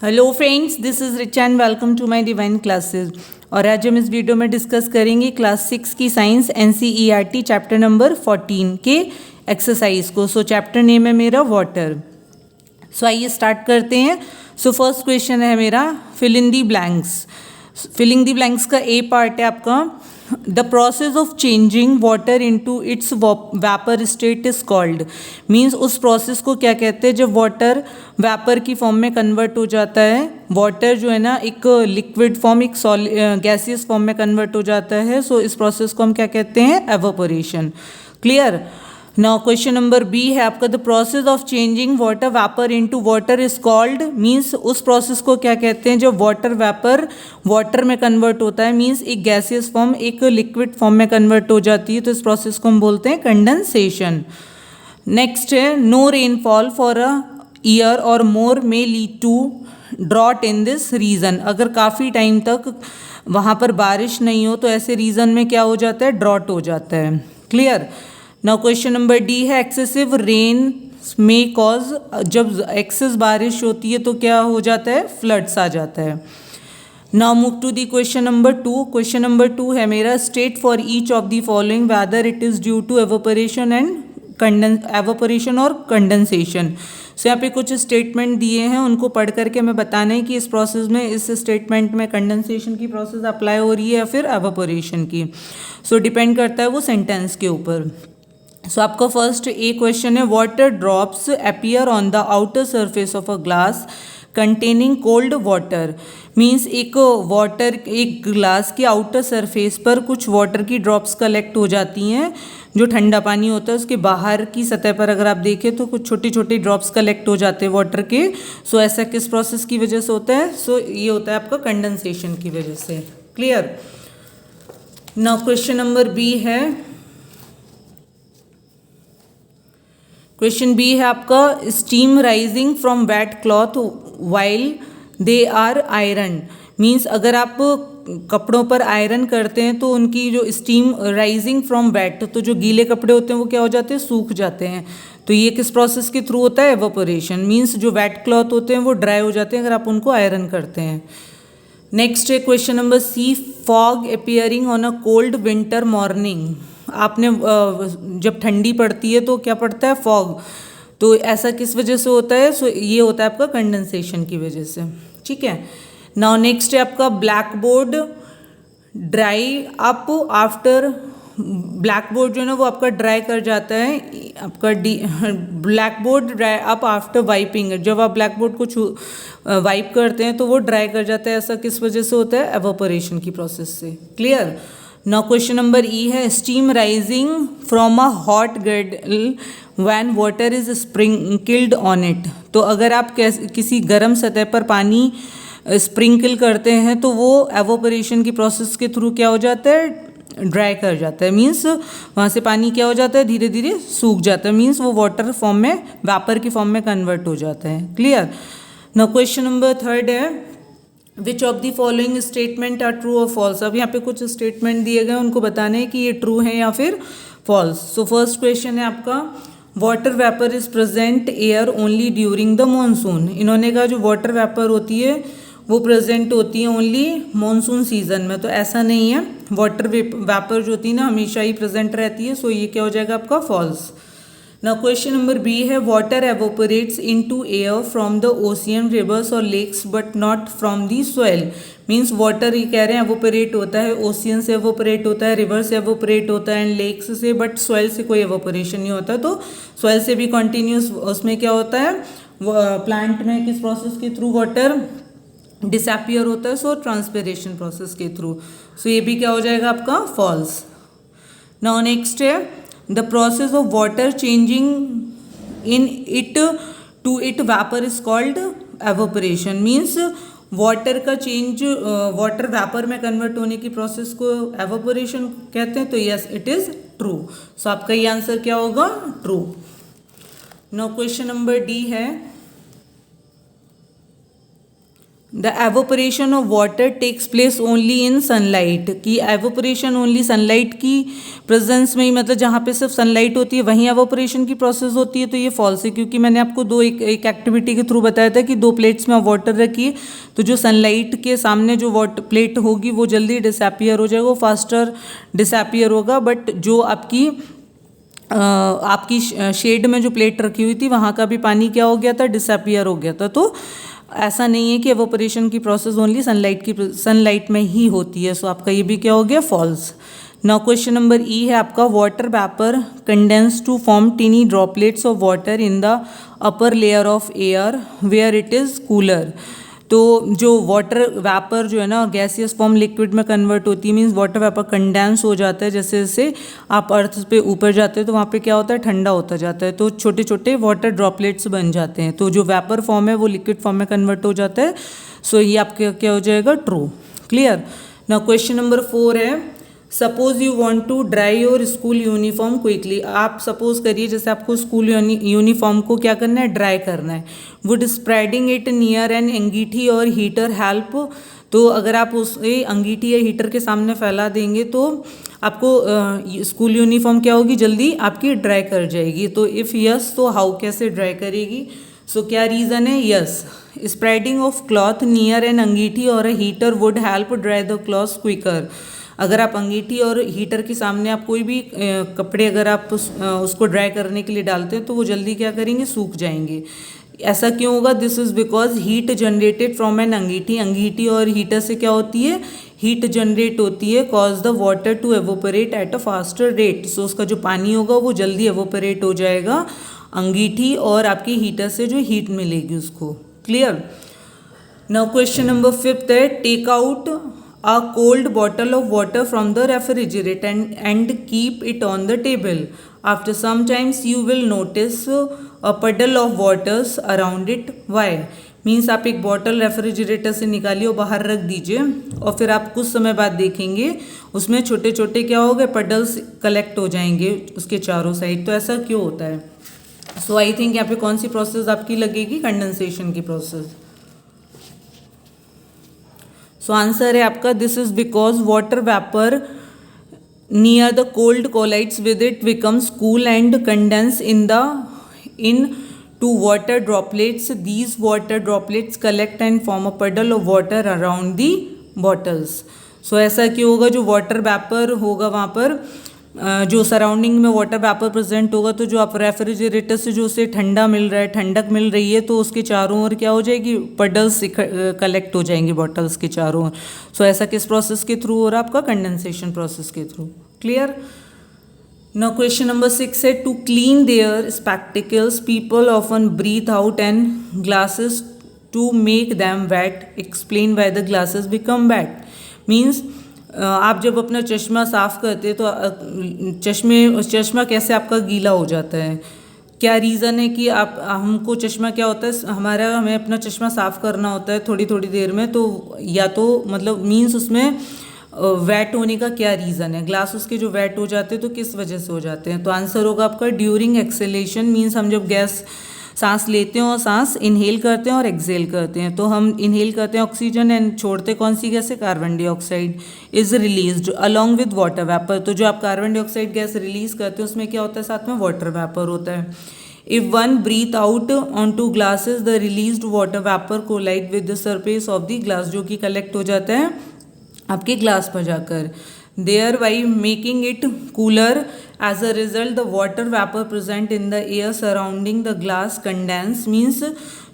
Hello friends, this is Richa and welcome to my divine classes. और आज हम इस वीडियो में डिस्कस करेंगे क्लास 6 की साइंस एनसीईआरटी चैप्टर नंबर 14 के एक्सरसाइज को। सो चैप्टर नेम है मेरा वाटर। सो आइए स्टार्ट करते हैं। सो फर्स्ट क्वेश्चन है मेरा fill in the blanks. Filling the blanks का ए पार्ट है आपका the process of changing water into its vapour state is called. Means उस प्रोसेस को क्या कहते हैं जब वाटर वैपर की फॉर्म में कन्वर्ट हो जाता है। वाटर जो है ना एक लिक्विड फॉर्म, एक गैसियस फॉर्म में कन्वर्ट हो जाता है। सो इस प्रोसेस को हम क्या कहते हैं? Evaporation. Clear. Now question number B है आपका the process of changing water vapour into water is called. Means उस प्रोसेस को क्या कहते हैं जब वाटर वैपर वाटर में कन्वर्ट होता है। मीन्स एक गैसियस फॉर्म एक लिक्विड फॉर्म में कन्वर्ट हो जाती है, तो इस प्रोसेस को हम बोलते हैं कंडेंसेशन। नेक्स्ट है no rainfall for a year or more may lead to drought in this region. अगर काफ़ी टाइम तक वहाँ पर बारिश नहीं हो तो ऐसे रीजन में क्या हो जाता है? ड्रॉट हो जाता है। Clear. Now question number D है एक्सेसिव रेन में कॉज। जब एक्सेस बारिश होती है तो क्या हो जाता है? फ्लड्स आ जाता है। Now move to the question number two. Question number two है मेरा state for each of the following whether it is due to evaporation and evaporation और कंडेंसेशन। सो यहाँ पे कुछ स्टेटमेंट दिए हैं, उनको पढ़ करके हमें बताना है कि इस प्रोसेस में, इस स्टेटमेंट में कंडेंसेशन की प्रोसेस अप्लाई हो रही है या फिर एवोपरेशन की। सो डिपेंड करता है वो सेंटेंस के ऊपर। सो आपका फर्स्ट ए क्वेश्चन है water drops appear on the outer surface of a glass containing cold water. Means एक ग्लास के आउटर सरफेस पर कुछ वाटर की ड्रॉप्स कलेक्ट हो जाती हैं। जो ठंडा पानी होता है उसके बाहर की सतह पर अगर आप देखें तो कुछ छोटी छोटी ड्रॉप्स कलेक्ट हो जाते हैं वाटर के। सो ऐसा किस प्रोसेस की वजह से होता है? सो ये होता है आपका कंडेंसेशन की वजह से। Clear. Now question number B है, क्वेश्चन बी है आपका steam rising from wet cloth while they are iron. Means अगर आप कपड़ों पर आयरन करते हैं तो उनकी जो स्टीम राइजिंग फ्रॉम वेट, तो जो गीले कपड़े होते हैं वो क्या हो जाते हैं? सूख जाते हैं। तो ये किस प्रोसेस के थ्रू होता है? एवापोरेशन। मीन्स जो वेट क्लॉथ होते हैं वो ड्राई हो जाते हैं अगर आप उनको आयरन करते हैं। नेक्स्ट है question number C fog appearing on a cold winter morning. आपने जब ठंडी पड़ती है तो क्या पड़ता है? फॉग। तो ऐसा किस वजह से होता है? सो ये होता है आपका कंडेंसेशन की वजह से। ठीक है। नाउ नेक्स्ट है आपका black board dry up after. Black board जो है ना वो आपका ड्राई कर जाता है आपका black board dry up after wiping. जब आप ब्लैक बोर्ड को वाइप करते हैं तो वो ड्राई कर जाता है। ऐसा किस वजह से होता है? एवापोरेशन की प्रोसेस से। Clear. Now question number E है steam rising from a hot griddle when water is sprinkled on it. तो अगर आप किसी गर्म सतह पर पानी स्प्रिंकल करते हैं तो वो एवोपरेशन की प्रोसेस के थ्रू क्या हो जाता है? ड्राई कर जाता है। मीन्स वहाँ से पानी क्या हो जाता है? धीरे धीरे सूख जाता है। मीन्स वो वाटर फॉर्म में, वेपर की फॉर्म में कन्वर्ट हो जाता है। Clear. Now question number third है which of the following statement are true or false. अब यहाँ पे कुछ स्टेटमेंट दिए गए, उनको बताना है कि ये ट्रू है या फिर फॉल्स। सो फर्स्ट क्वेश्चन है आपका water vapour is present air only during the monsoon. इन्होंने कहा जो वाटर वेपर होती है वो प्रेजेंट होती है ओनली मानसून सीजन में। तो ऐसा नहीं है, वाटर वेपर जो होती है ना हमेशा ही प्रेजेंट रहती है। सो ये क्या हो जाएगा आपका? False. Now question number B है water evaporates into air from the ocean rivers और lakes but not from the soil. Means water ये कह रहे हैं एवोपरेट होता है, ओशियन से एवोपरेट होता है, रिवर से एवोपरेट होता है एंड लेक्स से, बट सॉइल से कोई एवोपरेशन नहीं होता। तो सॉइल से भी कॉन्टिन्यूस उसमें क्या होता है? प्लांट में किस प्रोसेस के थ्रू वाटर डिसअपियर होता है? सो ट्रांसपिरेशन प्रोसेस के थ्रू। सो ये भी क्या हो जाएगा आपका? फॉल्स। नाउ नेक्स्ट है the process of water changing in it to it vapour is called evaporation. Means water का चेंज वाटर वेपर में कन्वर्ट होने की प्रोसेस को एवोपरेशन कहते हैं। तो yes it is true. So आपका ये आंसर क्या होगा? True. Now question number D है the evaporation of water takes place only in sunlight, कि एवोपरेशन ओनली सनलाइट की प्रेजेंस में ही, मतलब जहाँ पे सिर्फ सनलाइट होती है वहीं एवोपरेशन की प्रोसेस होती है, तो ये फॉल्स है, क्योंकि मैंने आपको एक एक्टिविटी के थ्रू बताया था कि 2 प्लेट्स में आप वाटर रखिए, तो जो सनलाइट के सामने जो वाटर प्लेट होगी वो जल्दी डिसअपियर हो जाएगा, वो फास्टर डिसअपियर होगा, बट जो आपकी शेड में जो प्लेट रखी हुई थी वहाँ का भी पानी क्या हो गया था, डिसअपियर हो गया था। तो ऐसा नहीं है कि एवोपरेशन की प्रोसेस ओनली सनलाइट में ही होती है, सो आपका ये भी क्या हो गया, falls. Now question number E है आपका, water vapour condense to form tiny droplets of water in the upper layer of air where it is cooler. तो जो वाटर वेपर जो है ना गैसियस फॉर्म लिक्विड में कन्वर्ट होती है, मीन्स वाटर वेपर कंडेंस हो जाता है, जैसे जैसे आप अर्थ पे ऊपर जाते हैं तो वहाँ पे क्या होता है, ठंडा होता जाता है, तो छोटे छोटे वाटर ड्रॉपलेट्स बन जाते हैं, तो जो वेपर फॉर्म है वो लिक्विड फॉर्म में कन्वर्ट हो जाता है। सो ये आपका क्या हो जाएगा, true. Clear. Now question number 4 है, suppose you want to dry your school uniform quickly. आप सपोज करिए जैसे आपको स्कूल यूनिफॉर्म को क्या करना है, ड्राई करना है। Would spreading it near an अंगीठी और हीटर हेल्प। तो अगर आप उसे अंगीठी या हीटर के सामने फैला देंगे तो आपको स्कूल यूनिफॉर्म क्या होगी, जल्दी आपकी ड्राई कर जाएगी। तो इफ़ यस तो हाउ, कैसे ड्राई करेगी। सो क्या रीज़न है, yes, spreading of cloth near an अंगीठी or a heater would help dry the cloth quicker. अगर आप अंगीठी और हीटर के सामने आप कोई भी कपड़े अगर आप उसको ड्राई करने के लिए डालते हैं तो वो जल्दी क्या करेंगे, सूख जाएंगे। ऐसा क्यों होगा, this is because heat generated from an अंगीठी। अंगीठी और हीटर से क्या होती है, हीट जनरेट होती है, cause the water to evaporate at a faster rate. So उसका जो पानी होगा वो जल्दी एवोपरेट हो जाएगा अंगीठी और आपकी हीटर से जो हीट मिलेगी उसको। क्लियर। नाउ क्वेश्चन नंबर 5 है, take out a cold bottle of water from the refrigerator and keep it on the table. After some times you will notice a puddle of waters around it. Why? Means आप एक bottle refrigerator से निकालिए और बाहर रख दीजिए और फिर आप कुछ समय बाद देखेंगे उसमें छोटे छोटे क्या हो गए, पडल्स कलेक्ट हो जाएंगे उसके चारों साइड। तो ऐसा क्यों होता है। सो आई थिंक यहाँ पे कौन सी प्रोसेस आपकी लगेगी, कंडेंसेशन की प्रोसेस। सो आंसर है आपका, this is because water vapour near the cold collides with it becomes cool and condense into water droplets. These water droplets collect and form a puddle of water around the bottles. So ऐसा क्यों होगा, जो water vapour होगा वहाँ पर जो surrounding में water vapour present होगा, तो जो आप रेफ्रिजरेटर से जो उसे ठंडा मिल रहा है, ठंडक मिल रही है, तो उसके चारों ओर क्या हो जाएगी, पडल्स कलेक्ट हो जाएंगी बॉटल्स के चारों ओर। सो ऐसा किस प्रोसेस के थ्रू हो रहा है आपका, कंडेंसेशन प्रोसेस के through. Clear. Now question number 6 है, to clean their spectacles people often breathe out and glasses to make them wet. Explain why the glasses become wet. Means आप जब अपना चश्मा साफ़ करते हैं तो चश्मा कैसे आपका गीला हो जाता है, क्या रीज़न है कि हमको चश्मा क्या होता है, हमें अपना चश्मा साफ़ करना होता है थोड़ी थोड़ी देर में, तो या तो मतलब मीन्स उसमें वेट होने का क्या रीज़न है, ग्लास उसके जो वेट हो जाते हैं तो किस वजह से हो जाते हैं। तो आंसर होगा आपका ड्यूरिंग एक्सेलेशन। मीन्स हम जब गैस सांस लेते हैं और सांस इनहेल करते हैं और एक्सेल करते हैं, तो हम इनहेल करते हैं ऑक्सीजन एंड छोड़ते कौन सी गैस है, carbon dioxide is released along with water vapour. तो जो आप कार्बन डाइऑक्साइड गैस रिलीज करते हैं उसमें क्या होता है, साथ में वाटर वेपर होता है। If one breathe out on to glasses the released water vapour collide with the surface of the glass, जो कि कलेक्ट हो जाता है आपके ग्लास पर जाकर, thereby making it cooler. As a result the water vapour present in the air surrounding the glass condense. Means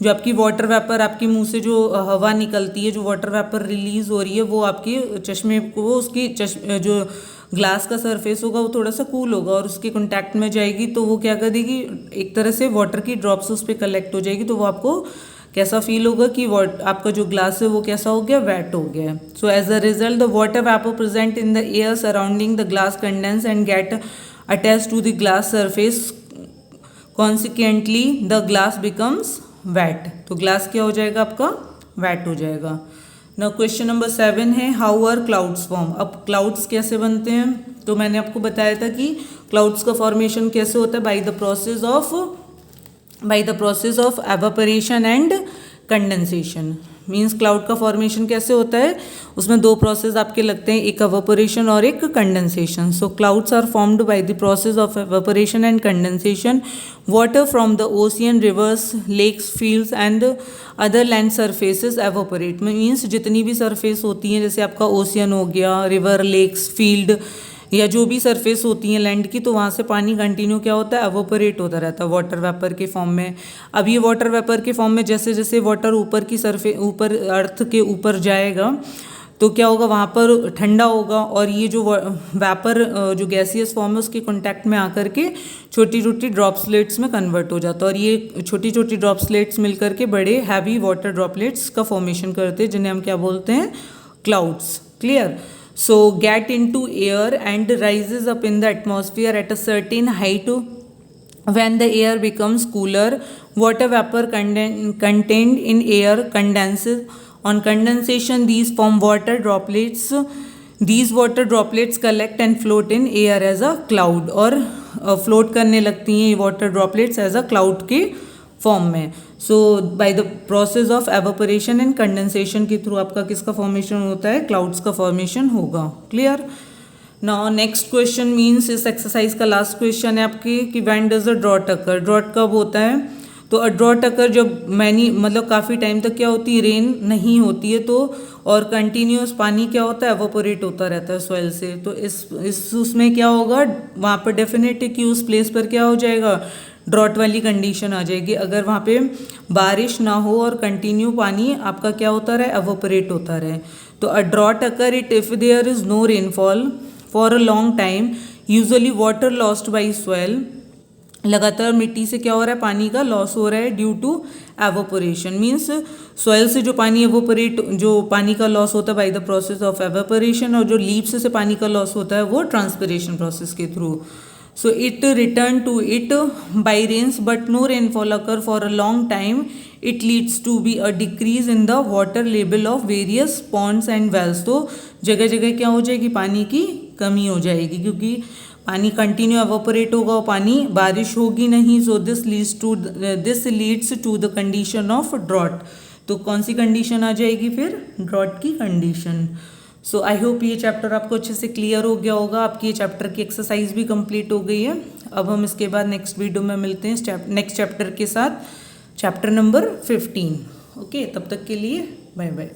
जो आपकी वाटर वेपर, आपके मुंह से जो हवा निकलती है, जो वाटर वेपर रिलीज हो रही है, वो आपके चश्मे को, उसकी जो ग्लास का सरफेस होगा वो थोड़ा सा कूल होगा और उसके कॉन्टैक्ट में जाएगी, तो वो क्या कर देगी, एक तरह से वाटर की ड्रॉप्स उस पर कलेक्ट हो जाएगी, तो वो आपको कैसा फील होगा कि आपका जो ग्लास है वो कैसा हो गया, वेट हो गया। So as a result the water vapour present in the air surrounding the glass condense and get attach to the glass surface, consequently the glass becomes wet. तो ग्लास क्या हो जाएगा आपका, वेट हो जाएगा। नाउ क्वेश्चन नंबर 7 है, how are clouds form. अब clouds कैसे बनते हैं, तो मैंने आपको बताया था कि क्लाउड्स का फॉर्मेशन कैसे होता है, bye the process of evaporation and condensation. Means cloud का फॉर्मेशन कैसे होता है, उसमें दो प्रोसेस आपके लगते हैं, एक एवापोरेशन और एक condensation. So clouds are formed by the process of evaporation and condensation. Water from the ocean, rivers, lakes, fields and other land surfaces evaporate. Means जितनी भी सरफेस होती हैं, जैसे आपका ओशियन हो गया, रिवर, लेक्स, फील्ड या जो भी सरफेस होती हैं लैंड की, तो वहाँ से पानी कंटिन्यू क्या होता है, एवोपरेट होता रहता है वाटर वेपर के फॉर्म में. अब ये वाटर वेपर के फॉर्म में जैसे जैसे वाटर ऊपर की सरफेस, ऊपर अर्थ के ऊपर जाएगा तो क्या होगा, वहाँ पर ठंडा होगा और ये जो वेपर जो गैसियस फॉर्म है उसके कॉन्टैक्ट में आकर के छोटी छोटी ड्रॉपलेट्स में कन्वर्ट हो जाता है. और ये छोटी छोटी ड्रॉपलेट्स मिलकर के बड़े हैवी वाटर ड्रॉपलेट्स का फॉर्मेशन करते हैं, जिन्हें हम क्या बोलते हैं, clouds. Clear. So get into air and rises up in the atmosphere at a certain height. When the air becomes cooler, water vapor contained in air condenses. On condensation, these form water droplets. These water droplets collect and float in air as a cloud. और float करने लगती हैं ये water droplets as a cloud के form में. So by the process of evaporation and condensation के through आपका किसका फॉर्मेशन होता है, क्लाउड्स का फॉर्मेशन होगा. Clear. Now next question means इस एक्सरसाइज का लास्ट क्वेश्चन है आपकी कि when does a drought occur. Drought कब होता है, तो अ ड्रॉट अकर जब मतलब काफ़ी टाइम तक क्या होती है, रेन नहीं होती है, तो और कंटिन्यूस पानी क्या होता है, एवापोरेट होता रहता है सॉइल से. तो इस उसमें क्या होगा, वहाँ पर डेफिनेट है कि उस प्लेस पर क्या हो जाएगा, ड्रॉट वाली कंडीशन आ जाएगी. अगर वहाँ पे बारिश ना हो और कंटिन्यू पानी आपका क्या होता रहे, एवोपरेट होता रहे. तो a drought occur it if there is no rainfall for a long time. Usually water lost by soil. लगातार मिट्टी से क्या हो रहा है, पानी का लॉस हो रहा है due to evaporation. Means soil से जो पानी एवोपरेट, जो पानी का लॉस होता है bye the process of evaporation, और जो लीव्स से पानी का लॉस होता है वो ट्रांसपिरेशन प्रोसेस के through. So it return to it by rains, but no rainfall occur for a long time. It leads to be a decrease in the water level of various ponds and wells. तो जगह जगह क्या हो जाएगी, पानी की कमी हो जाएगी, क्योंकि पानी कंटिन्यू एवोपरेट होगा और पानी बारिश होगी नहीं. So this leads to the condition of drought. तो कौन सी कंडीशन आ जाएगी फिर, ड्रॉट की कंडीशन. सो आई होप ये चैप्टर आपको अच्छे से क्लियर हो गया होगा. आपकी ये चैप्टर की एक्सरसाइज भी कंप्लीट हो गई है. अब हम इसके बाद नेक्स्ट वीडियो में मिलते हैं नेक्स्ट चैप्टर के साथ, चैप्टर नंबर 15. ओके, तब तक के लिए बाय बाय.